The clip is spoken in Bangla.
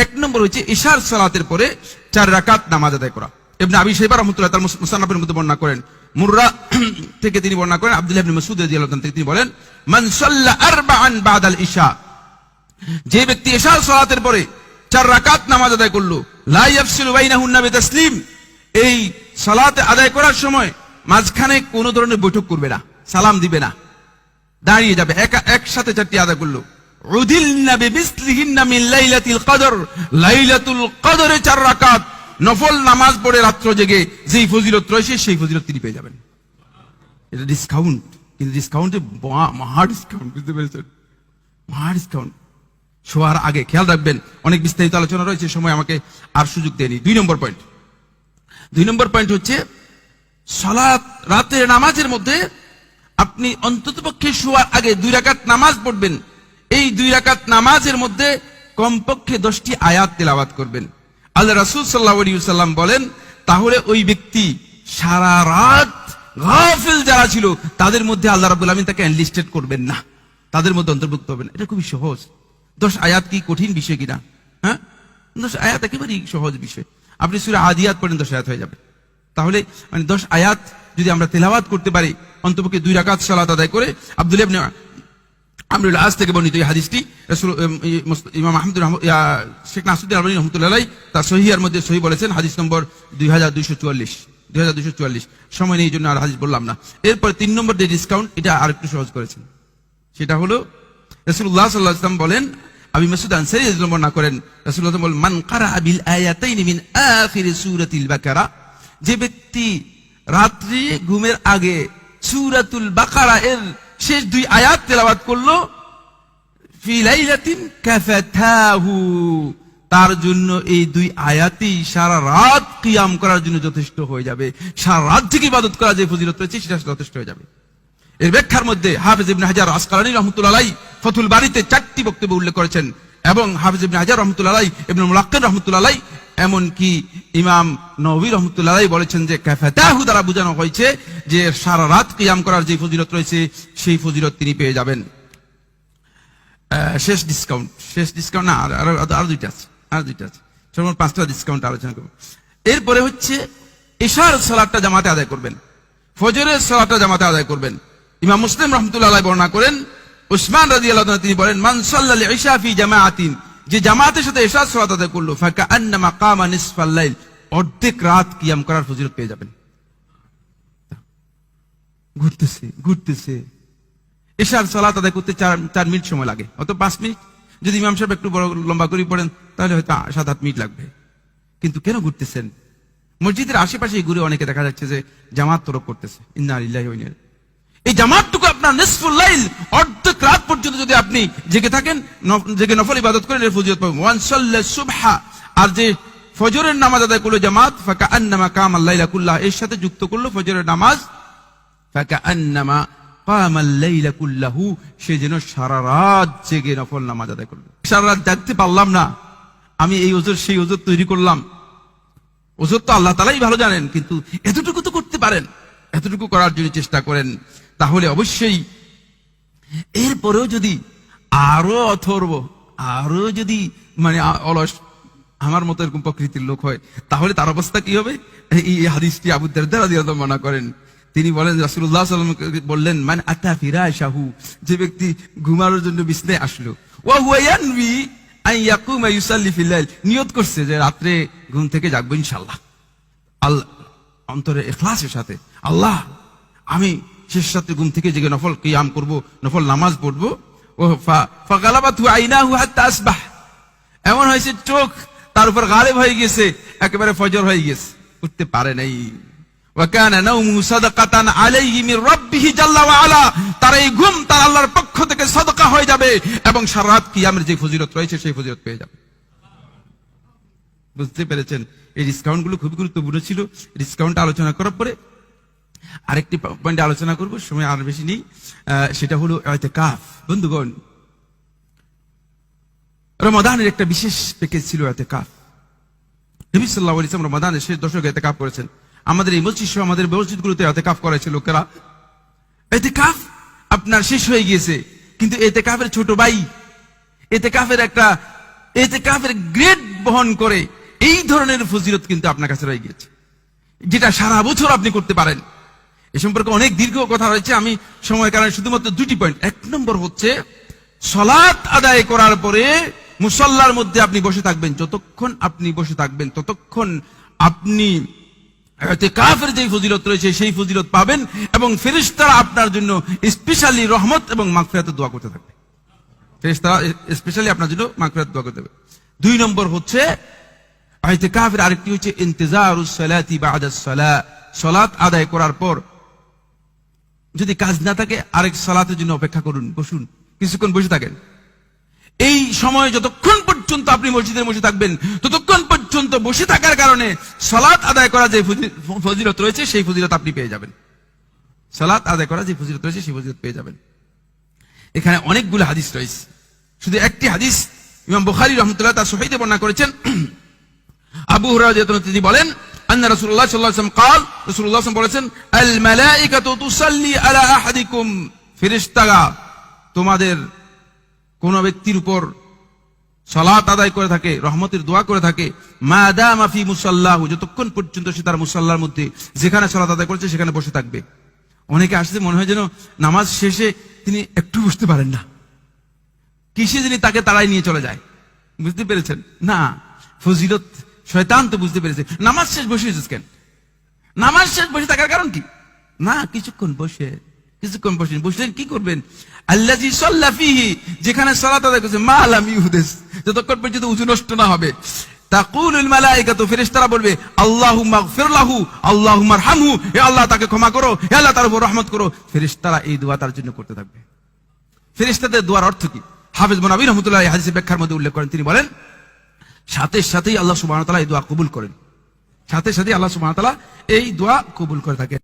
এক নম্বর হচ্ছে ইশার সালাতের পরে 4 রাকাত নামাজ আদায় করা। ইবনে আবি শাইবা রাহমাতুল্লাহ তাআলা মুসান্নাফের মধ্যে বর্ণনা করেন, মুররা থেকে তিনি বর্ণনা করেন, আব্দুল্লাহ ইবনে মাসউদ রাদিয়াল্লাহু আনহু থেকে তিনি বলেন, মান সাল্লা আরবাআন বাদাল ইশা, যে ব্যক্তি ইশার সালাতের পরে 4 রাকাত নামাজ আদায় করলো, লা ইয়াফসিলু বাইনাহুন্না বিতাসলিম, এই সালাত আদায় করার সময় মাঝখানে কোন ধরনের বৈঠক করবে না, সালাম দিবে না, দাঁড়িয়ে যাবে, একসাথে 4টি আদায় করলো। উদিলনা বিমিসলিহিন্না মিন লাইলাতিল কদর, লাইলাতুল কদরে 4 রাকাত নফল নামাজ পড়ে রাত্র জেগে যেই ফজিলত রয়েছে সেই ফজিলত তিনি পেয়ে যাবেন। এটা ডিসকাউন্ট, কিন্তু ডিসকাউন্টে মহা ডিসকাউন্ট, বুঝতে পেরেছেন? মহা ডিসকাউন্ট। শোয়ার আগে খেয়াল রাখবেন, অনেক বিস্তারিত আলোচনা রয়েছে, সময় আমাকে আর সুযোগ দেয়নি। 2 নম্বর পয়েন্ট হচ্ছে সালাত, রাতের নামাজের মধ্যে আপনি অন্ততপক্ষে শোয়ার আগে 2 রাকাত নামাজ পড়বেন। এই 2 রাকাত নামাজের মধ্যে কমপক্ষে 10টি আয়াত তেলাওয়াত করবেন। আল্লাহ রাসূল সাল্লাল্লাহু আলাইহি ওয়াসাল্লাম বলেন, তাহলে ওই ব্যক্তি সারা রাত গাফিল যারা ছিল তাদের মধ্যে আল্লাহ রাব্বুল আমিন তাকে এনলিস্টেড করবেন না, তাদের মধ্যে অন্তর্ভুক্ত হবেন। এটা খুবই সহজ। 10 আয়াত কি কঠিন বিষয় কিনা? হ্যাঁ, 10 আয়াত একেবারেই সহজ বিষয়। আপনি সূরা আদিয়াত পড়েন, 10 আয়াত হয়ে যাবে। তাহলে মানে 10 আয়াত যদি আমরা তেলাওয়াত করতে পারি, অন্ততপক্ষে 2 রাকাত সালাত আদায় করে। আব্দুল্লাহ ইবনে আমরুল আস থেকে বর্ণিত এই হাদিসটি রাসূল ইমাম আহমদ শেখ নাসিরউদ্দিন আলবানী রাহমাতুল্লাহ আলাইহি তার সহিহের মধ্যে সহিহ বলেছেন, হাদিস নম্বর 2244। সময় নেই, এই জন্য আর হাদিস বললাম না। এরপর 3 নম্বর যে ডিসকাউন্ট, এটা আরেকটু সহজ করেছেন। সেটা হলো রাসূলুল্লাহ সাল্লাল্লাহু আলাইহি ওয়াসাল্লাম বলেন, আবু মাসউদ আনসারী রাদিয়াল্লাহু আনহু বর্ণনা করেন, রাসূলুল্লাহ বলেন, মান কারাআ বিল আয়াতাইনি মিন আখির সূরাতিল বাকারা, যে ব্যক্তি রাত্রি ঘুমের আগে সূরাতুল বাকারা এর শেষ 2 আয়াত তেলাওয়াত করলো, ফি লাইলাতিন কাফাতাহু, তার জন্য এই 2 আয়াতই সারা রাত কিয়াম করার জন্য যথেষ্ট হয়ে যাবে। সারা রাত থেকে ইবাদত করা যে ফজিলত রয়েছে সেটা যথেষ্ট হয়ে যাবে। এর ব্যাখ্যার মধ্যে হাফেজ ইবনে হাজার আসকালানী রাহমাতুল্লাহ আলাইহি ফাতুল বারীতে 4টি বক্তব্য উল্লেখ করেছেন, এবং হাফেজ ইবনে হাজার রাহমাতুল্লাহ আলাইহি, ইবনে মুলাক্কিন রাহমাতুল্লাহ আলাইহি, এমনকি ইমাম নববী রাহমাতুল্লাহ আলাইহি বলেছেন যে কাফাতাহু দ্বারা বোঝানো হয়েছে যে সারা রাত কিয়াম করার যে ফজিলত রয়েছে সেই ফজিলত তিনি পেয়ে যাবেন। শেষ ডিসকাউন্ট না, আর দুইটা আছে, সর্বমোট 5টা ডিসকাউন্ট আলোচনা করব। এরপরে হচ্ছে ইশার সালাতটা জামাতে আদায় করবেন, ফজরের সালাতটা জামাতে আদায় করবেন। ইমাম মুসলিম রাহমাতুল্লাহ আলাইহি বর্ণনা করেন, উসমান রাদিয়াল্লাহু আনহু তিনি বলেন, মান সাল্লাল ইশা ফি জামাআতিন, যে জামাতের সাথে ইশার সালাত আদায় করলো, ফাকাআন্নামা কামা নিসফাল লাইল, অর্ধেক রাত কিয়াম করার ফজিলত পেয়ে যাবেন। ঘুরতেছে ইশার সালাত আদায় করতে 4 মিনিট সময় লাগে, অত 5 মিনিট। যদি ইমাম সাহেব একটু বড় লম্বা করে পড়েন তাহলে হয়তো 7-8 মিনিট লাগবে। কিন্তু কেন ঘুরতেছেন? মসজিদের আশেপাশে ঘুরে অনেকে দেখা যাচ্ছে যে জামাত তরক করতেছে। ইন্না লিল্লাহি ওয়া ইন্না ইলাইহি। এই জামাতটুকু আপনার নিসফুল লাইল, অর্ধেক রাত পর্যন্ত যদি আপনি জেগে থাকেন, জেগে নফল ইবাদত করেন, এর ফজিলত পাবেন। ওয়ান সাল্লা সুবহা, আর যে ফজরের নামাজ আদায় করলো জামাত, ফাকাআন্নামা কামাল লাইলা কুল্লাহ, এর সাথে যুক্ত করলো ফজরের নামাজ, ফাকাআন্নামা কামাল লাইলা কুল্লাহু, সে যেন সারা রাত জেগে নফল নামাজ আদায় করলো। সারা রাত জাগতে পারলাম না, আমি এই ওজর সেই ওজর তৈরি করলাম। ওজর তো আল্লাহ তাআলাই ভালো জানেন, কিন্তু এতটুকু তো করতে পারেন, এতটুকু করার জন্য চেষ্টা করেন। তাহলে অবশ্যই এরপরেও যদি আরো অথর্ব, আরো যদি মানে অলস আমার মতো এরকম প্রকৃতির লোক হয়, তাহলে তার অবস্থা কি হবে? এই হাদিসটি আবু দারদা রাদিয়াল্লাহু আনহু বর্ণনা করেন। তিনি বলেন, রাসূলুল্লাহ সাল্লাল্লাহু আলাইহি ওয়াসাল্লাম বললেন, মান আতা ফিরাশাহু, যে ব্যক্তি ঘুমানোর জন্য বিছানায় আসলো, ওয়া হুয়া ইয়ানবি আন ইয়াকুমা ইউসাল্লি ফিল লাইল, নিয়ত করছে যে রাতে ঘুম থেকে জাগবো ইনশাআল্লাহ, আল্লাহ অন্তরে ইখলাসের সাথে, আল্লাহ আমি শেষ রাতে ঘুম থেকে জেগে নফল কিয়াম করব, নফল নামাজ পড়বো। ও ফাগালাবাতু আইনাহু হাত্তা আসবাহ, এমন হয়েছে চোখ তার উপর গালেব হয়ে গেছে, একেবারে ফজর হয়ে গেছে, উঠতে পারে নাই। ওয়া কানা নাওমুহু সাদাকাতান আলাইহি মির রাব্বিহি জাল্লা ওয়া আলা, তার এই ঘুম তার আল্লাহর পক্ষ থেকে সাদাকা হয়ে যাবে, এবং সারা রাত কিয়ামের যে ফজিলত রয়েছে সেই ফজিলত পেয়ে যাবে। বুঝতে পেরেছেন? এই ডিসকাউন্ট গুলো খুবই গুরুত্বপূর্ণ ছিল। ডিসকাউন্ট আলোচনা করার পরে আরেকটি পয়েন্ট আলোচনা করব, সময় আর বেশি নেই। সেটা হলো ইতিকাফ। বন্ধুগণ, রমাদানের একটা বিশেষ প্যাকেজ ছিল ইতিকাফ। নবী সাল্লাল্লাহু আলাইহি ওয়াসাল্লাম রমাদানের শেষ দশকে ইতিকাফ করেছেন। আমাদের এই মসজিদ সহ আমাদের মসজিদগুলোতে ইতিকাফ করেছে লোকেরা। ইতিকাফ আপনার শেষ হয়ে গিয়েছে, কিন্তু ইতিকাফের ছোট ভাই, ইতিকাফের গ্রেট বহন করে, এই ধরনের ফজিলত কিন্তু আপনার কাছে রয়ে গিয়েছে, যেটা সারা বছর আপনি করতে পারেন। এ সম্পর্কে অনেক দীর্ঘ কথা রয়েছে, আমি সময় কারণে শুধুমাত্র দুটি পয়েন্ট। এক নম্বর হচ্ছে, সালাত আদায় করার পরে মুসল্লার মধ্যে আপনি বসে থাকবেন। যতক্ষণ আপনি বসে থাকবেন ততক্ষণ আপনি ইতিকাফের যে ফজিলত রয়েছে সেই ফজিলত পাবেন, এবং ফেরেশতারা আপনার জন্য স্পেশালি রহমত এবং মাগফিরাতের দোয়া করতে থাকবে। ফেরেশতারা স্পেশালি আপনার জন্য মাগফিরাতের দোয়া করতে থাকবে। দুই নম্বর হচ্ছে ইতিকাফের আরেকটি হচ্ছে ইন্তিজারুস সালাতি বাদাস সালাহ। সালাত আদায় করার পর যদি কাজ না থাকে আরেক সালাতের জন্য অপেক্ষা করুন, বসুন, কিছুক্ষণ বসে থাকেন। এই সময় যতক্ষণ পর্যন্ত আপনি মসজিদের বসে থাকবেন ততক্ষণ পর্যন্ত বসে থাকার কারণে সালাত আদায় করা যে ফজিলত রয়েছে সেই ফজিলত আপনি পেয়ে যাবেন। সালাত আদায় করা যে ফজিলত রয়েছে সেই ফজিলত পেয়ে যাবেন। এখানে অনেকগুলো হাদিস রয়েছে, শুধু একটি হাদিস ইমাম বুখারী রাহমাতুল্লাহ তার সহিহে বর্ণনা করেছেন। আবু হুরায়রা রাদিয়াল্লাহু তিনি বলেন, আন্না রাসূলুল্লাহ সাল্লাল্লাহু আলাইহি ওয়াসাল্লাম قال, রাসূলুল্লাহ সাল্লাল্লাহু বলেছেন, আল মালাইকাতু তুসাল্লি আলা আহাদিকুম, ফেরেশতারা তোমাদের কোন ব্যক্তির উপর সালাত আদায় করে থাকে, রহমতের দোয়া করে থাকে, মা দামা ফি মুসাল্লাহু, যতক্ষণ পর্যন্ত সে তার মুসাল্লার মধ্যে যেখানে সালাত আদায় করেছে সেখানে বসে থাকবে। অনেকে আসছে মনে হয় যেন নামাজ শেষে তিনি একটু বসতে পারেন না, কিসে যিনি তাকে তাড়াই নিয়ে চলে যায়। বুঝতে পেরেছেন? না, ফজিলত শয়তান তো বুঝতে পেরেছে। নামাজ শেষ বসে কেন? নামাজ শেষ বসে থাকার কারণ কি? না, কিছুক্ষণ বসলেন, কি করবেন? আল্লাযী সাল্লা ফীহি, যেখানে সালাত আদায় করেছে, মা লাম ইউহদিস, যতক্ষণ পর্যন্ত ওযু নষ্ট না হবে। তাকুলুল মালাইকাতু, ফেরেশতারা বলবে, আল্লাহুম্মা গফির লাহু, আল্লাহুম্মা আরহামহু, হে আল্লাহ তাকে ক্ষমা করো, হে আল্লাহ তার উপর রহমত করো। ফেরেশতারা এই দোয়া তার জন্য করতে থাকবে। ফেরেশতাদের দোয়ার অর্থ কি? হাফেজ মুনাবী রাহমাতুল্লাহ এই হাদিসের ব্যাখ্যার মধ্যে উল্লেখ করেন, তিনি বলেন, সাথে সাথেই আল্লাহ সুবহানাহু ওয়া তাআলা এই দোয়া কবুল করেন, সাথে সাথে আল্লাহ সুবহানাহু ওয়া তাআলা এই দোয়া কবুল করে থাকেন।